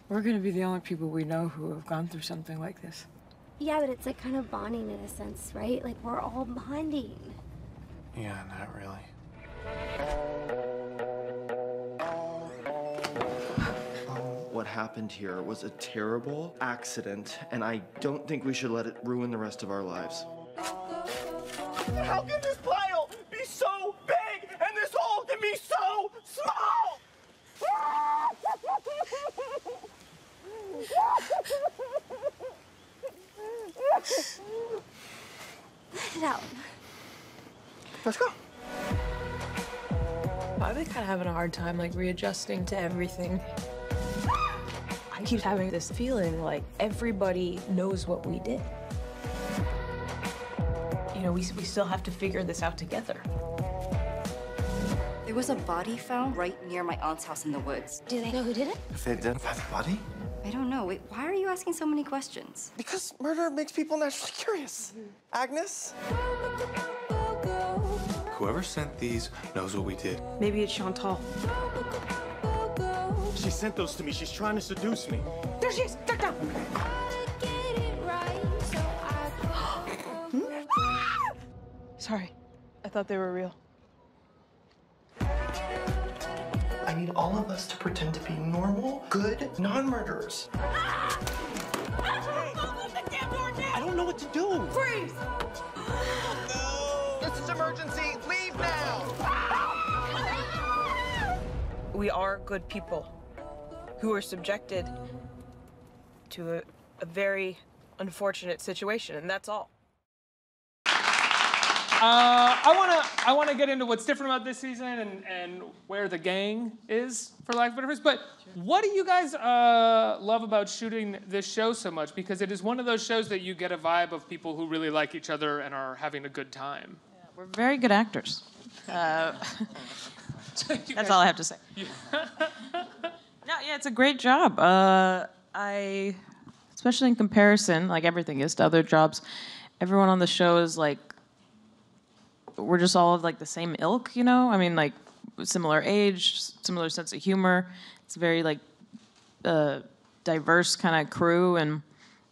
We're gonna be the only people we know who have gone through something like this. Yeah, but it's like kind of bonding in a sense, right? Like we're all bonding. Yeah, not really. What happened here was a terrible accident, and I don't think we should let it ruin the rest of our lives. How can this pile be so big and this hole can be so small? Let it out. Let's go. I've been kind of having a hard time, like, readjusting to everything. I keep having this feeling like everybody knows what we did. You know, we still have to figure this out together. There was a body found right near my aunt's house in the woods. Do they know who did it? If they identify the body? I don't know. Wait, why are you asking so many questions? Because murder makes people naturally curious. Agnes? Whoever sent these knows what we did. Maybe it's Chantal. She sent those to me. She's trying to seduce me. There she is! Duck down! Sorry. I thought they were real. I need all of us to pretend to be normal, good, non-murderers. I don't know what to do. Freeze! No! This is emergency. Leave now! We are good people who are subjected to a very unfortunate situation, and that's all. I wanna get into what's different about this season and where the gang is, for lack of a better phrase. But what do you guys love about shooting this show so much? Because it is one of those shows that you get a vibe of people who really like each other and are having a good time. Yeah, we're very good actors. That's all I have to say. No, yeah, it's a great job. Especially in comparison, like everything is to other jobs, everyone on the show is like, we're just all of like the same ilk, you know? I mean, like similar age, similar sense of humor. It's a very like diverse kind of crew, and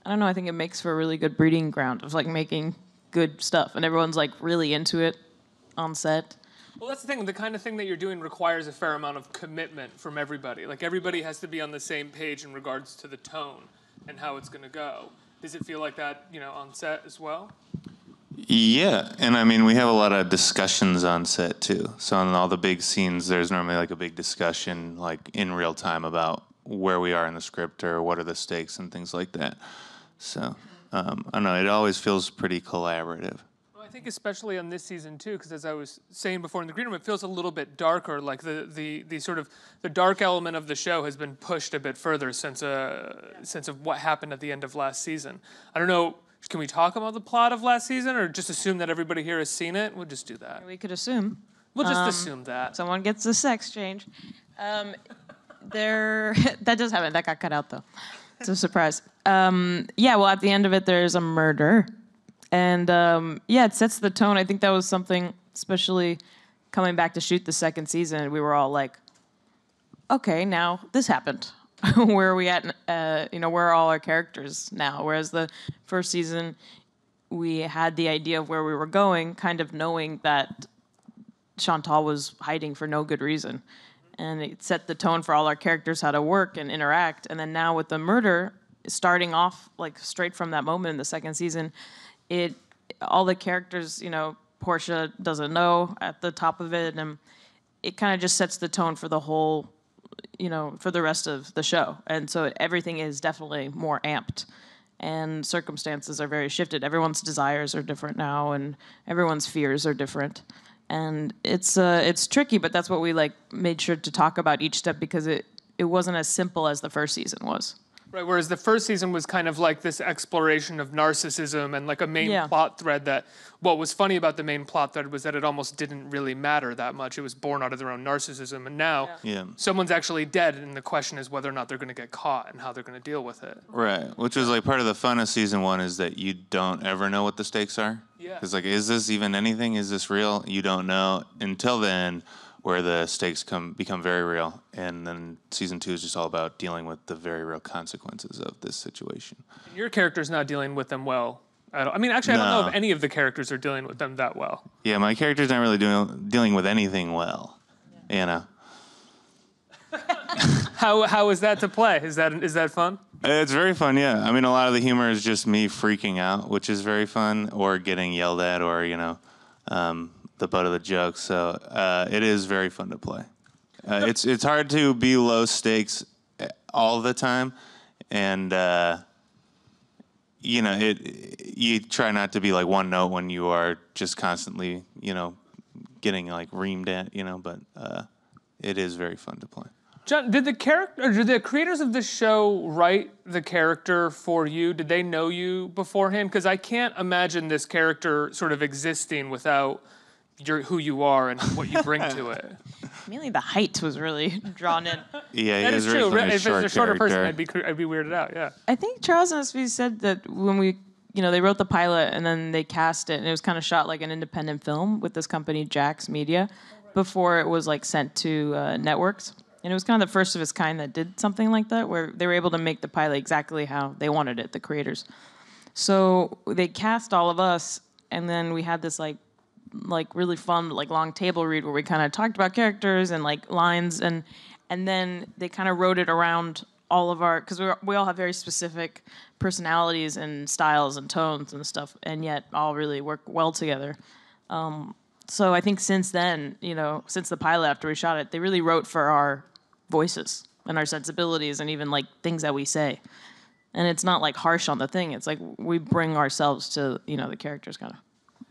I don't know, I think it makes for a really good breeding ground of like making good stuff, and everyone's like really into it on set. Well, that's the thing. The kind of thing that you're doing requires a fair amount of commitment from everybody. Like, everybody has to be on the same page in regards to the tone and how it's going to go. Does it feel like that, you know, on set as well? Yeah, and I mean, we have a lot of discussions on set, too. So on all the big scenes, there's normally like a big discussion, like in real time about where we are in the script or what are the stakes and things like that. So, I don't know, it always feels pretty collaborative. I think especially on this season too, because as I was saying before in the green room, it feels a little bit darker. Like the sort of the dark element of the show has been pushed a bit further since of what happened at the end of last season. I don't know. Can we talk about the plot of last season, or just assume that everybody here has seen it? We'll just do that. We could assume. We'll just assume that someone gets the sex change. That does happen. That got cut out though. It's a surprise. Yeah. Well, at the end of it, there's a murder. And yeah, it sets the tone. I think that was something, especially coming back to shoot the second season, we were all like, okay, now this happened. Where are we at? You know, where are all our characters now? Whereas the first season, we had the idea of where we were going, kind of knowing that Chantal was hiding for no good reason. And it set the tone for all our characters, how to work and interact. And then now with the murder, starting off like straight from that moment in the second season, all the characters, you know, Portia doesn't know at the top of it, and it kind of just sets the tone for the whole, you know, for the rest of the show. And so everything is definitely more amped, and circumstances are very shifted. Everyone's desires are different now, and everyone's fears are different. And it's tricky, but that's what we like made sure to talk about each step, because it wasn't as simple as the first season was. Right, whereas the first season was kind of like this exploration of narcissism and like a main plot thread that, what was funny about the main plot thread was that it almost didn't really matter that much. It was born out of their own narcissism. And now someone's actually dead, and the question is whether or not they're going to get caught and how they're going to deal with it. Right, which was like part of the fun of season one, is that you don't ever know what the stakes are. Yeah. Because like, is this even anything? Is this real? You don't know until then, where the stakes become very real, and then season 2 is just all about dealing with the very real consequences of this situation. Your character's not dealing with them well. I don't know No. if any of the characters are dealing with them that well. Yeah, my character's not really dealing with anything well, you know. How is that to play? Is that fun? It's very fun, yeah. I mean, a lot of the humor is just me freaking out, which is very fun, or getting yelled at, or, you know, the butt of the joke. So it is very fun to play. It's hard to be low stakes all the time, and you know, you try not to be like one note when you are just constantly, you know, getting like reamed at, you know. But it is very fun to play. John, did the creators of this show write the character for you? Did they know you beforehand? Because I can't imagine this character sort of existing without who you are and what you bring to it. Mainly the height was really drawn in. Yeah, That is true. If it's a shorter person, character. I'd be weirded out. Yeah. I think Charles and SB said that when they wrote the pilot and then they cast it, and it was kind of shot like an independent film with this company, Jax Media, before it was like sent to networks. And it was kind of the first of its kind that did something like that, where they were able to make the pilot exactly how they wanted it, the creators. So they cast all of us, and then we had this like really fun like long table read where we kind of talked about characters and like lines, and then they kind of wrote it around all of our, because we all have very specific personalities and styles and tones and stuff, and yet all really work well together. So I think since then, you know, since the pilot after we shot it, they really wrote for our voices and our sensibilities and even like things that we say. And it's not like harsh on the thing. It's like we bring ourselves to, you know, the characters kind of.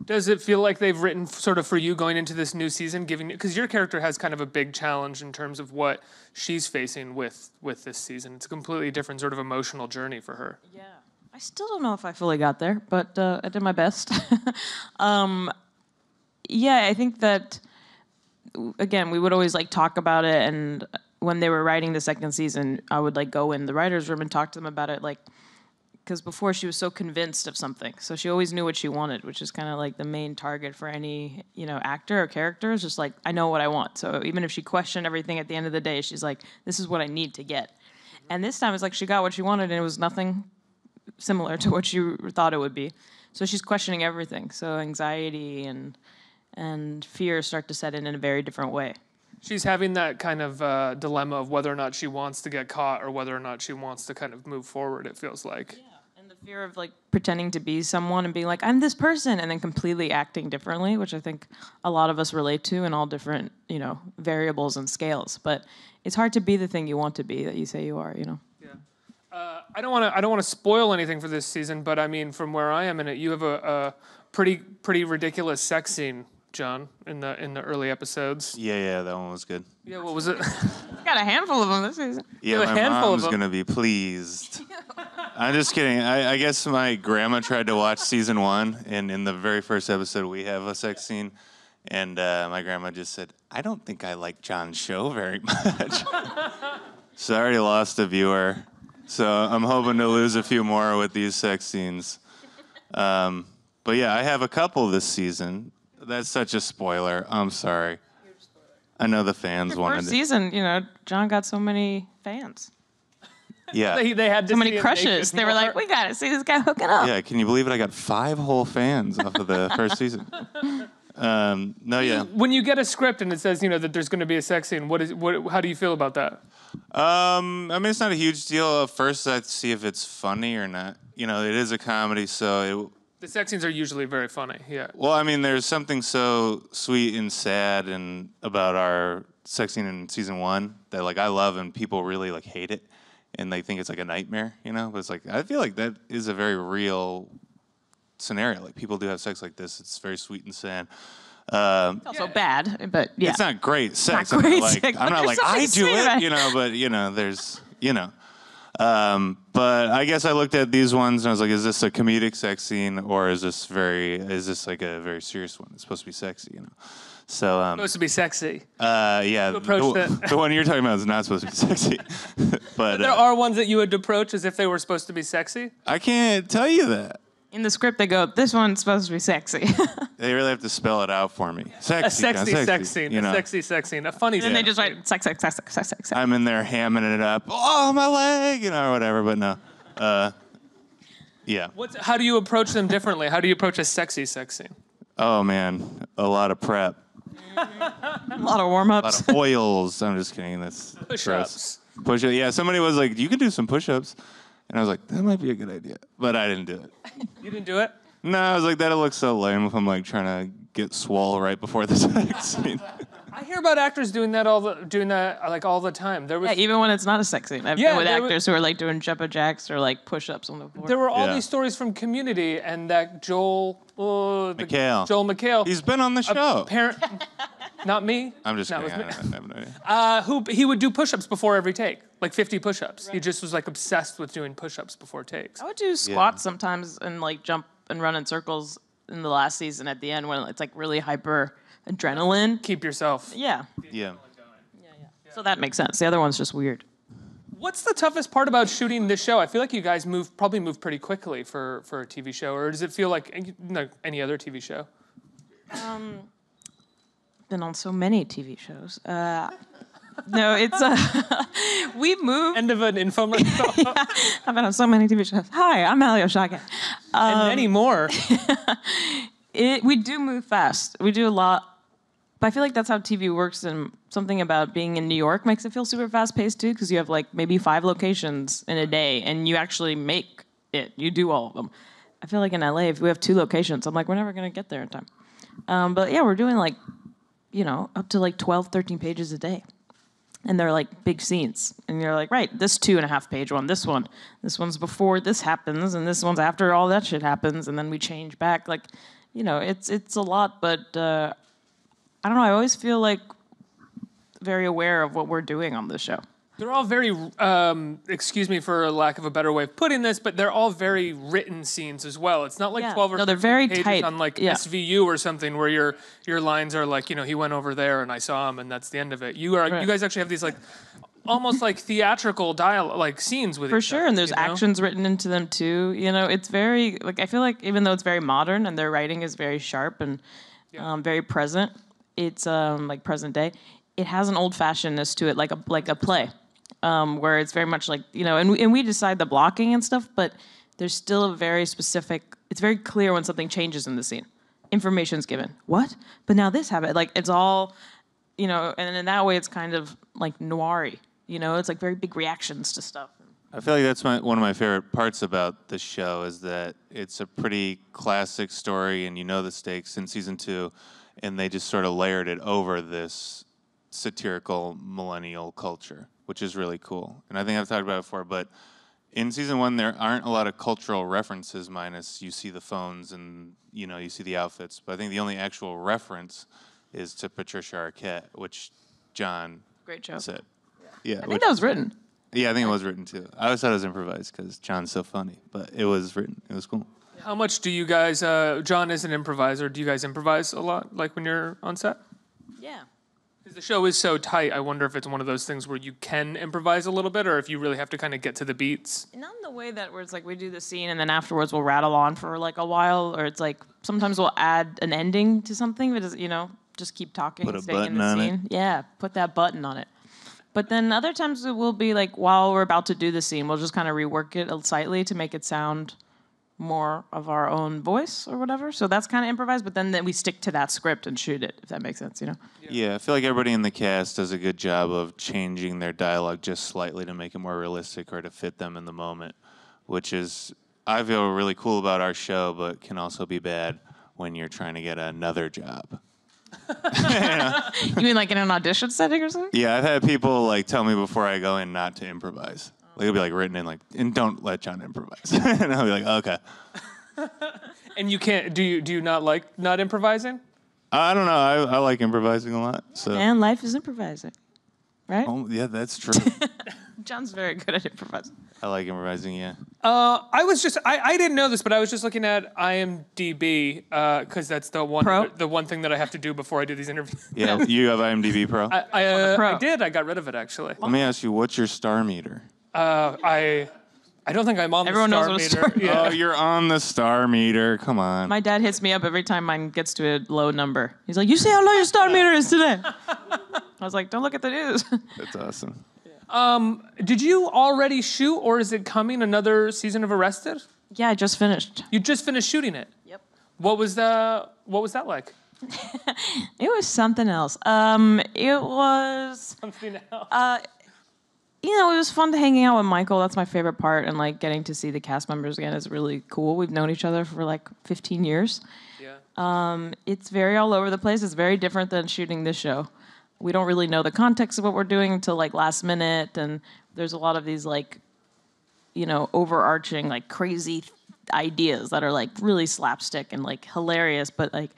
Does it feel like they've written sort of for you going into this new season, because your character has kind of a big challenge in terms of what she's facing with this season? It's a completely different sort of emotional journey for her. Yeah. I still don't know if I fully got there, but I did my best. Yeah, I think that, again, we would always like talk about it, and when they were writing the second season, I would like go in the writer's room and talk to them about it, like, because before she was so convinced of something, so she always knew what she wanted, which is kind of like the main target for any, you know, actor or character, is just like, I know what I want. So even if she questioned everything at the end of the day, she's like, this is what I need to get. And this time it's like she got what she wanted, and it was nothing similar to what she thought it would be. So she's questioning everything. So anxiety and fear start to set in a very different way. She's having that kind of dilemma of whether or not she wants to get caught or whether or not she wants to kind of move forward, it feels like. Yeah, and the fear of like pretending to be someone and being like, I'm this person, and then completely acting differently, which I think a lot of us relate to in all different, you know, variables and scales. But it's hard to be the thing you want to be that you say you are, you know. Yeah. I don't want to spoil anything for this season, but I mean, from where I am in it, you have a pretty ridiculous sex scene, John, in the early episodes. Yeah, that one was good. Yeah, what was it? Got a handful of them this season. Yeah, A my handful mom's of them. gonna be pleased. I'm just kidding. I guess my grandma tried to watch season 1, and in the very first episode, we have a sex scene, and my grandma just said, I don't think I like John's show very much. So I already lost a viewer. So I'm hoping to lose a few more with these sex scenes. But yeah, I have a couple this season. That's such a spoiler. I'm sorry. I know the fans wanted First it. season, you know, John got so many fans. Yeah. They had to So many see him crushes. naked They were more. like, we gotta see this guy hooking up. Yeah, can you believe it? I got 5 whole fans off of the first season. No, yeah. When you get a script and it says, you know, that there's going to be a sex scene, how do you feel about that? I mean, it's not a huge deal. At first, I'd see if it's funny or not. You know, it is a comedy, so The sex scenes are usually very funny. Yeah. well, I mean, there's something so sweet and sad and about our sex scene in season 1 that, like, I love, and people really, like, hate it, and they think it's, like, a nightmare, you know? But it's, like, I feel like that is a very real scenario. Like, people do have sex like this. It's very sweet and sad. It's also bad, but yeah. It's not great sex. Not great I'm not like, sex, I'm but not there's like I something do sweet about it, you know, but, you know, there's, you know. But I guess I looked at these ones and I was like, is this a comedic sex scene, or is this like a very serious one? It's supposed to be sexy, you know. So Supposed to be sexy. yeah, approach the one you're talking about is not supposed to be sexy. But There are ones that you would approach as if they were supposed to be sexy. I can't tell you that. In the script, they go, "This one's supposed to be sexy." They really have to spell it out for me. Sexy, A sexy sex scene. you know. A sexy sex scene. A funny And then they sex just scene. write sex, sex, sex, sex, sex, sex. I'm in there hamming it up. Oh, my leg, you know, or whatever. But no, yeah. How do you approach them differently? How do you approach a sexy sex scene? Oh man, a lot of prep, A lot of a warm-ups. lot of oils. I'm just kidding. That's Push-ups. gross. Push-up. Yeah, somebody was like, "You can do some push-ups," and I was like, "That might be a good idea," but I didn't do it. You didn't do it? No, I was like, that'll look so lame if I'm like trying to get swole right before the sex scene. I hear about actors doing that all the time. There was Yeah, even when it's not a sex scene. I've Yeah, been with there actors who are like doing jumping jacks or like push-ups on the floor. there were all Yeah. these stories from Community and that Joel McHale. He's been on the show. Not me. I'm just That kidding. was I me. have no idea. Who he would do push-ups before every take, like 50 push-ups. He just was like obsessed with doing push-ups before takes. I would do squats sometimes and like jump and run in circles in the last season at the end when it's like really hyper adrenaline. Keep yourself. Yeah. Yeah. So that makes sense. The other one's just weird. What's the toughest part about shooting this show? I feel like you guys probably move pretty quickly for a TV show, or does it feel like any other TV show? Been on so many TV shows. No, it's we moved. End of an infomercial. I've been on so many TV shows. Hi, I'm Alia Shawkat. And many more. We do move fast. We do a lot. But I feel like that's how TV works, and something about being in New York makes it feel super fast-paced too, because you have like maybe 5 locations in a day, and you actually make it. You do all of them. I feel like in LA, if we have 2 locations, I'm like, we're never gonna get there in time. But yeah, we're doing like, up to like 12, 13 pages a day. And they're like big scenes. And you're like, right, this 2.5-page one, this one's before this happens, and this one's after all that shit happens, and then we change back. Like, it's a lot, but I don't know, I always feel like very aware of what we're doing on this show. They're all very, excuse me for a lack of a better way of putting this, but they're all very written scenes as well. It's not like 12 or 15 they're very pages tight. on like SVU or something where your lines are like, he went over there and I saw him and that's the end of it. You guys actually have these like almost like theatrical dialogue, like scenes with For each sure, other, and there's actions written into them too. It's very, like, I feel like even though it's very modern and their writing is very sharp and very present, it's like present day, it has an old-fashionedness to it, like a play. Where it's very much like, and we decide the blocking and stuff, but there's still a very specific, it's very clear when something changes in the scene. Information's given. What? But now this happened. Like, it's all, and in that way, it's kind of like noir-y. It's like very big reactions to stuff. I feel like that's one of my favorite parts about the show is that it's a pretty classic story, and the stakes in season 2, and they just sort of layered it over this satirical millennial culture, which is really cool. And I think I've talked about it before, but in season 1, there aren't a lot of cultural references, minus you see the phones and, you see the outfits. But I think the only actual reference is to Patricia Arquette, which John Great show. said. Yeah, I think that was written. Yeah, I think it was written too. I always thought it was improvised because John's so funny, but it was written. It was cool. How much do you guys, John is an improviser, do you guys improvise a lot, like when you're on set? Yeah. Because the show is so tight, I wonder if it's one of those things where you can improvise a little bit, or if you really have to kind of get to the beats. Not in the way that where it's like we do the scene and then afterwards we'll rattle on for like a while, or it's like sometimes we'll add an ending to something, but just keep talking Put and a staying in button the on scene. Yeah, put that button on it. But then other times it will be like while we're about to do the scene, we'll just kind of rework it slightly to make it sound more of our own voice or whatever. So that's kind of improvised, but then we stick to that script and shoot it, if that makes sense, Yeah, I feel like everybody in the cast does a good job of changing their dialogue just slightly to make it more realistic or to fit them in the moment, which is, I feel, really cool about our show, but can also be bad when you're trying to get another job. You mean like in an audition setting or something? Yeah, I've had people like tell me before I go in not to improvise. Like, it'll be like written in like, and don't let John improvise. And I'll be like, okay. And you can't, do you not like not improvising? I don't know. I like improvising a lot. So. And life is improvising, right? Oh, yeah, that's true. John's very good at improvising. I like improvising, yeah. I didn't know this, but I was just looking at IMDb because that's the one thing that I have to do before I do these interviews. Yeah, you have IMDb Pro? I did. I got rid of it, actually. Let me ask you, what's your star meter? I I don't think I'm on Everyone the knows star what a meter. star- Oh, you're on the star meter. Come on. My dad hits me up every time mine gets to a low number. He's like, "You see how low your star meter is today?" I was like, "Don't look at the news." That's awesome. Did you already shoot, or is it coming another season of Arrested? Yeah, I just finished. You just finished shooting it. Yep. What was that like? It was something else. It was. Something else. It was fun to hanging out with Michael. That's my favorite part, and like getting to see the cast members again is really cool. We've known each other for like 15 years. Yeah. It's very all over the place. It's very different than shooting this show. We don't really know the context of what we're doing until like last minute, and there's a lot of these like, overarching like crazy ideas that are like really slapstick and like hilarious, but like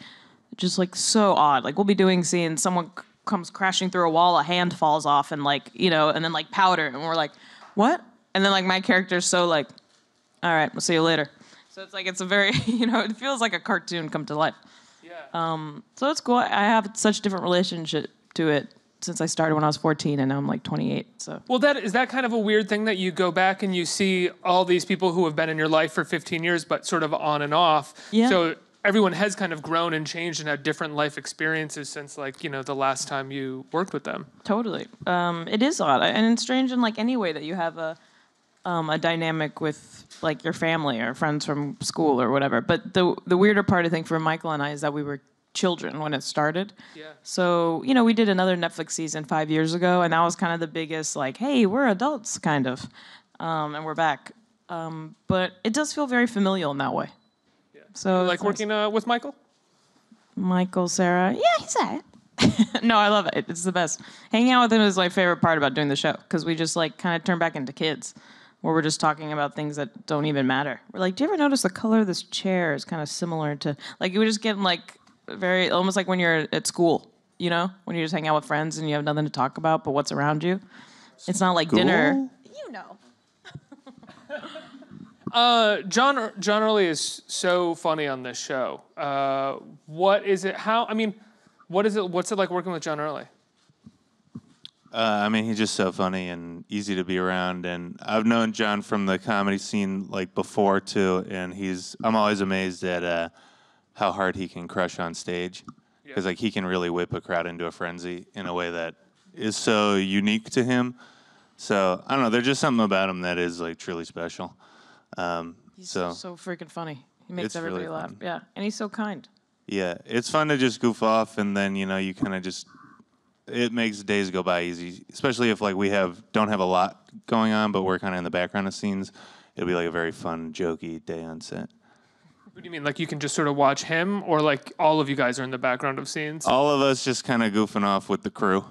just like so odd. Like we'll be doing scenes, someone comes crashing through a wall, a hand falls off, and like and then like powder, and we're like, what? And then like my character's so like, all right, we'll see you later. So it's like it's a very it feels like a cartoon come to life. Yeah. So it's cool. I have such different relationship to it since I started when I was 14, and now I'm like 28. So. Well, is that kind of a weird thing that you go back and you see all these people who have been in your life for 15 years, but sort of on and off. Yeah. So everyone has kind of grown and changed and had different life experiences since like, the last time you worked with them. Totally. It is odd, and it's strange in like any way that you have a dynamic with like your family or friends from school or whatever. But the weirder part, I think, for Michael and I is that we were children when it started. Yeah. So, we did another Netflix season 5 years ago, and that was kind of the biggest, like, hey, we're adults, kind of. And we're back. But it does feel very familial in that way. Yeah. So You like working with Michael? Michael, Sarah, yeah, he's all right. No, I love it. It's the best. Hanging out with him is my favorite part about doing the show, because we just, like, kind of turn back into kids, where we're just talking about things that don't even matter. We're like, do you ever notice the color of this chair is kind of similar to... Like, we just get, like... very almost like when you're at school, when you just hang out with friends and you have nothing to talk about but what's around you. It's not like dinner. John Early is so funny on this show. What is it? What's it like working with John Early? He's just so funny and easy to be around, and I've known John from the comedy scene like before too, and I'm always amazed at how hard he can crush on stage, because like he can really whip a crowd into a frenzy in a way that is so unique to him. So I don't know, there's just something about him that is like truly special. He's so freaking funny. He makes everybody really laugh. fun. Yeah, and he's so kind. Yeah, it's fun to just goof off, and then you kind of just it makes days go by easy, especially if like we don't have a lot going on, but we're kind of in the background of scenes. It'll be like a very fun, jokey day on set. What do you mean? Like you can just sort of watch him, or like all of you guys are in the background of scenes? All of us just kind of goofing off with the crew,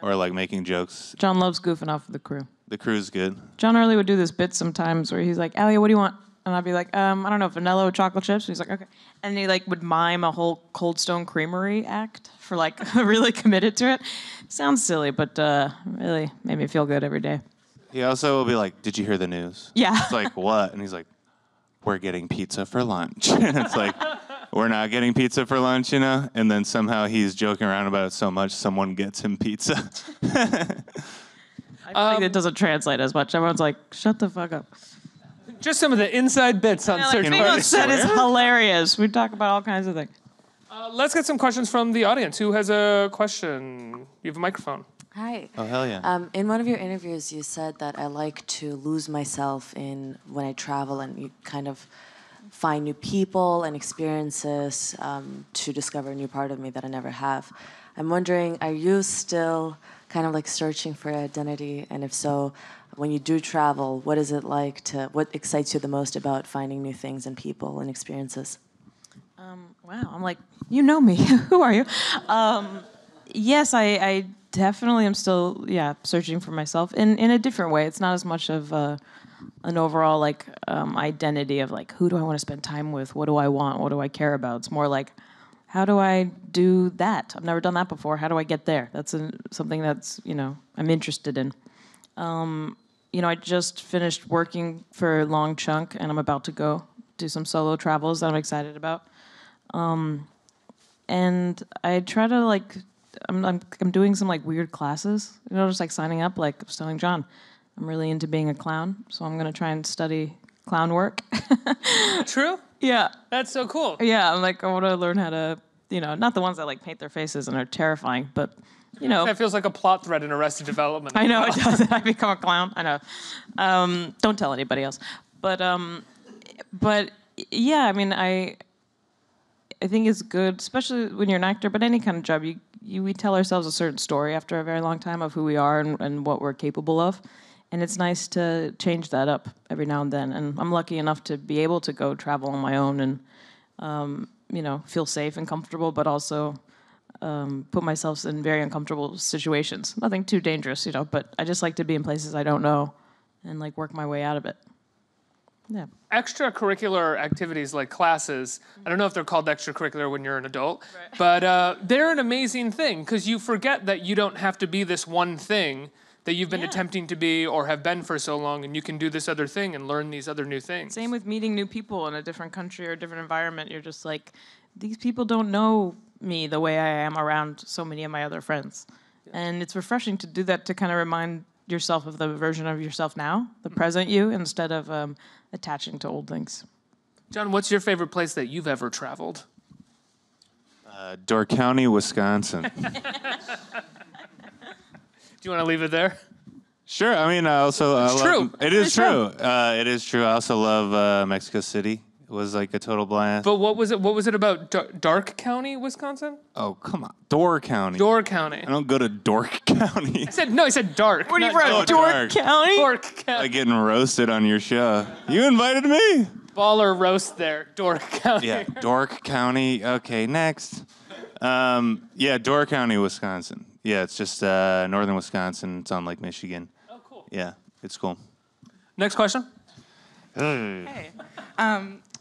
or like making jokes. John loves goofing off with the crew. The crew's good. John Early would do this bit sometimes where he's like, Alia, what do you want? And I'd be like, I don't know, vanilla with chocolate chips. And he's like, okay. And he like would mime a whole Cold Stone Creamery act for like really committed to it. Sounds silly, but really made me feel good every day. He also will be like, did you hear the news? Yeah. It's like, what? And he's like, we're getting pizza for lunch. And it's like, we're not getting pizza for lunch, And then somehow he's joking around about it so much, someone gets him pizza. I feel like it doesn't translate as much. Everyone's like, shut the fuck up. Just some of the inside bits on certain Being on parts. set is hilarious. We talk about all kinds of things. Let's get some questions from the audience. Who has a question? You have a microphone. Hi. Oh, hell yeah. In one of your interviews, you said that I like to lose myself when I travel, and you kind of find new people and experiences to discover a new part of me that I never have. I'm wondering, are you still kind of like searching for identity? And if so, when you do travel, what is it like what excites you the most about finding new things and people and experiences? Wow, I'm like, you know me. Who are you? Yes, I definitely am still, searching for myself in a different way. It's not as much of an overall like identity of like, who do I want to spend time with? What do I want? What do I care about? It's more like, how do I do that? I've never done that before. How do I get there? That's something that's, I'm interested in. I just finished working for a long chunk, and I'm about to go do some solo travels that I'm excited about. And I try to like, I'm doing some like weird classes, just like signing up, like I was telling John. I'm really into being a clown, so I'm gonna try and study clown work. True? Yeah. That's so cool. Yeah, I'm like, I want to learn how to, not the ones that like paint their faces and are terrifying, but That feels like a plot thread in Arrested Development. I know it does. I become a clown. I know. Don't tell anybody else. But yeah, I mean, I think it's good, especially when you're an actor, but any kind of job, we tell ourselves a certain story after a very long time of who we are and what we're capable of. And it's nice to change that up every now and then. And I'm lucky enough to be able to go travel on my own and, feel safe and comfortable, but also put myself in very uncomfortable situations. Nothing too dangerous, but I just like to be in places I don't know and like work my way out of it. Yeah. Extracurricular activities like classes, I don't know if they're called extracurricular when you're an adult, but they're an amazing thing because you forget that you don't have to be this one thing that you've been attempting to be or have been for so long, and you can do this other thing and learn these other new things. Same with meeting new people in a different country or a different environment. You're just like, these people don't know me the way I am around so many of my other friends. Yeah. And it's refreshing to do that, to kind of remind yourself of the version of yourself now, the present you, instead of attaching to old things. John, what's your favorite place that you've ever traveled? Door County, Wisconsin. Do you want to leave it there? Sure. I mean, I also It's true. It is true. It is true. I also love Mexico City. It was like a total blast. But what was it? What was it about Dark County, Wisconsin? Oh, come on, Door County. Door County. I don't go to Dork County. I said dark. What are you not from? Dork. Dork County? Dork County. Like getting roasted on your show. You invited me. Baller roast there, Dork County. Yeah, Dork County. Okay, next. Yeah, Door County, Wisconsin. Yeah, it's just northern Wisconsin. It's on Lake Michigan. Oh, cool. Yeah, it's cool. Next question. Hey.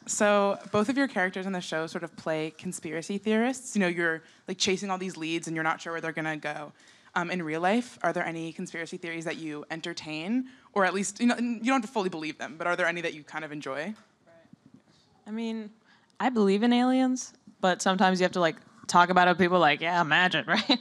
So both of your characters in the show sort of play conspiracy theorists. You're like chasing all these leads and you're not sure where they're gonna go. In real life, are there any conspiracy theories that you entertain, or at least you don't have to fully believe them, but are there any that you kind of enjoy? I mean, I believe in aliens, but sometimes you have to like talk about it with people like, yeah, imagine, right?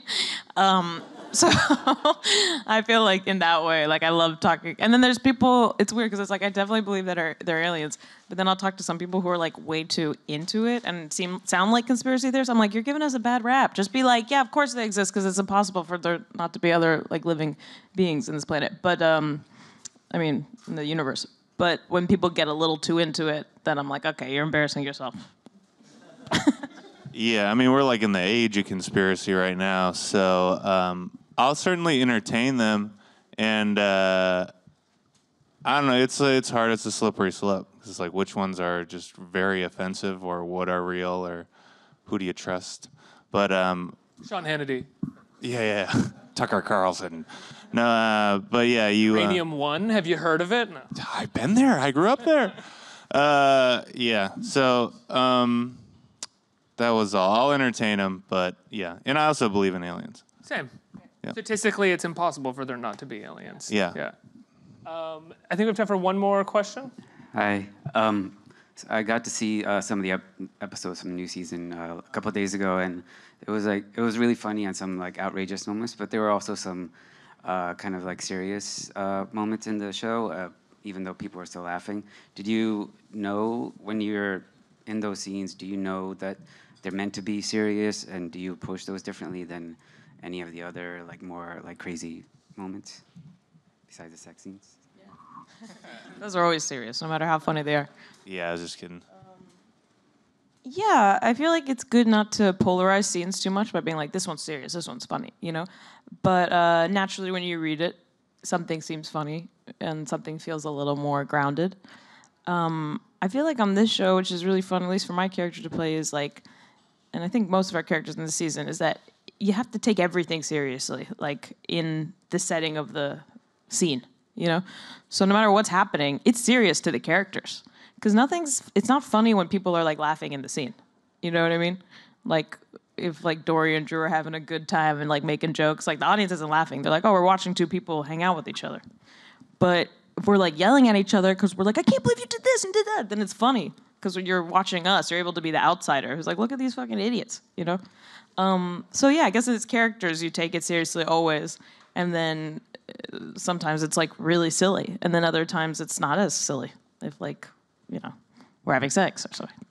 So I feel like in that way, like I love talking. And then there's people, it's weird because it's like I definitely believe that they're aliens, but then I'll talk to some people who are like way too into it and sound like conspiracy theorists. I'm like, you're giving us a bad rap. Just be like, yeah, of course they exist because it's impossible for there not to be other like living beings in this planet. But I mean, in the universe. But when people get a little too into it, then I'm like, okay, you're embarrassing yourself. Yeah, I mean, we're like in the age of conspiracy right now, so I'll certainly entertain them, and I don't know, it's hard, it's a slippery slope, because it's like which ones are just very offensive, or what are real, or who do you trust? But Sean Hannity. Yeah, Tucker Carlson. No, but yeah, you. Uranium One. Have you heard of it? No. I've been there. I grew up there. Yeah. So that was all. I'll entertain them, but yeah, and I also believe in aliens. Same. Yeah. Statistically, it's impossible for there not to be aliens. Yeah. Yeah. I think we have time for one more question. Hi. So I got to see some of the episodes from the new season a couple of days ago, and it was really funny and some like outrageous moments, but there were also some kind of like serious moments in the show, even though people were still laughing. Did you know when you're in those scenes? Do you know that they're meant to be serious, and do you push those differently than any of the other like more like crazy moments besides the sex scenes? Yeah. Those are always serious, no matter how funny they are. Yeah, I was just kidding. Yeah, I feel like it's good not to polarize scenes too much by being like, this one's serious, this one's funny, you know? But naturally, when you read it, something seems funny and something feels a little more grounded. I feel like on this show, which is really fun, at least for my character to play, is like, and I think most of our characters in this season, is that you have to take everything seriously, like in the setting of the scene, you know? So no matter what's happening, it's serious to the characters. Because it's not funny when people are like laughing in the scene. You know what I mean? Like if like Dory and Drew are having a good time and like making jokes, like the audience isn't laughing. They're like, oh, we're watching two people hang out with each other. But if we're like yelling at each other because we're like, I can't believe you did this and did that, then it's funny. Because when you're watching us, you're able to be the outsider who's like, look at these fucking idiots, you know? So yeah, I guess as characters, you take it seriously always. And then sometimes it's like really silly, and then other times it's not as silly. If like, you know, we're having sex or something.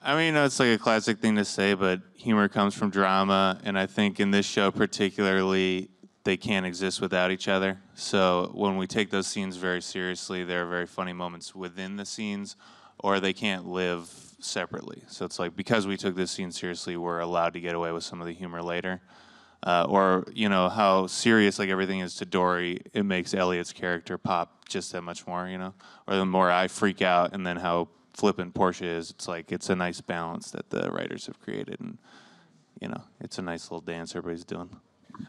I mean, it's like a classic thing to say, but humor comes from drama, and I think in this show particularly, they can't exist without each other. So when we take those scenes very seriously, there are very funny moments within the scenes, or they can't live separately. So it's like, because we took this scene seriously, we're allowed to get away with some of the humor later. Or, you know, how serious like everything is to Dory, it makes Elliott's character pop just that much more, you know? Or the more I freak out, and then how flippant Portia is, it's like, it's a nice balance that the writers have created, and, you know, it's a nice little dance everybody's doing.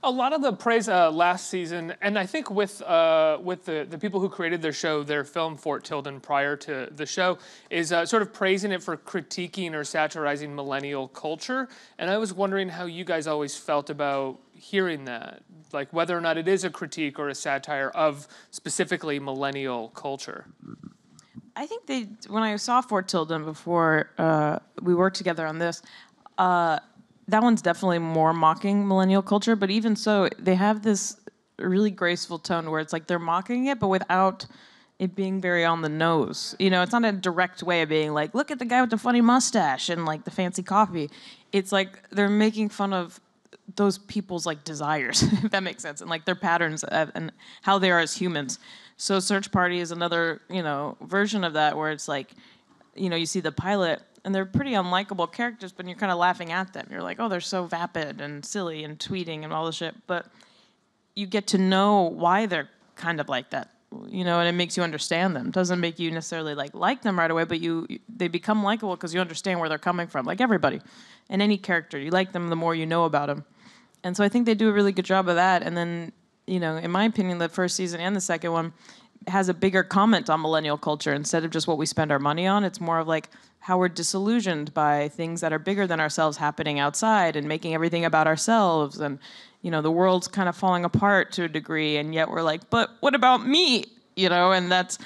A lot of the praise last season, and I think with the people who created their show, their film Fort Tilden prior to the show, is sort of praising it for critiquing or satirizing millennial culture. And I was wondering how you guys always felt about hearing that, like whether or not it is a critique or a satire of specifically millennial culture. I think when I saw Fort Tilden before we worked together on this, that one's definitely more mocking millennial culture, but even so, they have this really graceful tone where it's like they're mocking it, but without it being very on the nose. You know, it's not a direct way of being like, look at the guy with the funny mustache and like the fancy coffee. It's like they're making fun of those people's like desires, if that makes sense, and like their patterns and how they are as humans. So Search Party is another, you know, version of that where it's like, you know, you see the pilot and they're pretty unlikable characters, but you're kind of laughing at them. You're like, oh, they're so vapid and silly and tweeting and all this shit. But you get to know why they're kind of like that, you know, and it makes you understand them. It doesn't make you necessarily like them right away, but they become likable because you understand where they're coming from, like everybody. And any character, you like them the more you know about them. And so I think they do a really good job of that. And then, you know, in my opinion, the first season and the second one has a bigger comment on millennial culture instead of just what we spend our money on. It's more of like how we're disillusioned by things that are bigger than ourselves happening outside and making everything about ourselves. And, you know, the world's kind of falling apart to a degree, and yet we're like, but what about me? You know, and that's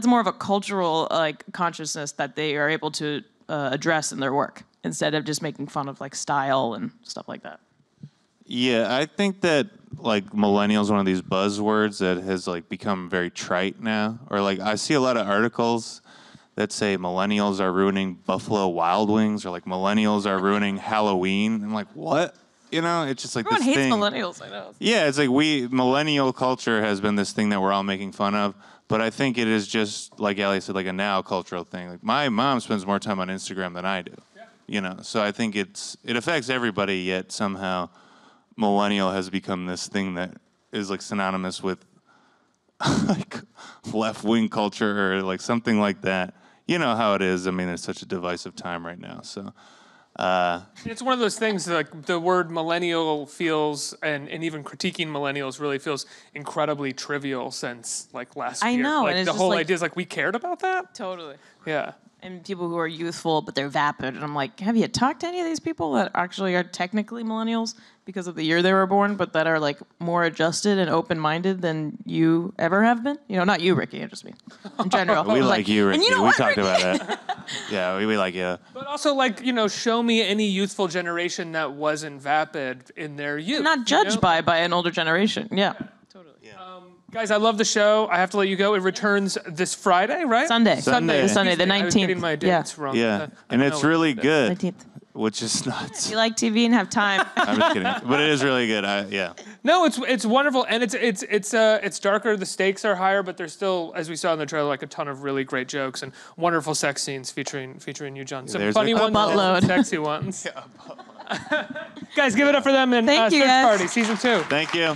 more of a cultural like consciousness that they are able to address in their work instead of just making fun of like style and stuff like that. Yeah, I think that like millennials is one of these buzzwords that has like become very trite now. Or like I see a lot of articles that say millennials are ruining Buffalo Wild Wings, or like millennials are ruining Halloween. I'm like, what? You know, it's just like everyone this hates thing. millennials, I know. Yeah, it's like millennial culture has been this thing that we're all making fun of. But I think it is just, like Alia said, like a now cultural thing. Like my mom spends more time on Instagram than I do. Yeah. You know, so I think it affects everybody, yet somehow millennial has become this thing that is like synonymous with like left-wing culture or like something like that. You know how it is. I mean, it's such a divisive time right now. So it's one of those things like the word millennial feels, and even critiquing millennials really feels incredibly trivial since like last year. I know. Like and the whole idea is like we cared about that? Totally. Yeah. And people who are youthful, but they're vapid. And I'm like, have you talked to any of these people that actually are technically millennials because of the year they were born, but that are like more adjusted and open-minded than you ever have been? You know, not you, Ricky, I just mean in general. We like you, Ricky. And you know we talked about it. Yeah, we like you. But also, like, you know, show me any youthful generation that wasn't vapid in their youth. Not judged by an older generation. Yeah. Totally. Yeah. Guys, I love the show. I have to let you go. It returns this Friday, right? Sunday, the I 19th. was getting my dates wrong. Yeah, and it's really good. 19th. Which is nuts. You like TV and have time. I'm just kidding, but it is really good. Yeah. No, it's wonderful, and it's darker. The stakes are higher, but there's still, as we saw in the trailer, like a ton of really great jokes and wonderful sex scenes featuring you, John. Some funny ones, and sexy ones. Guys, give it up for them in Thank you, Search guys. Party Season 2. Thank you.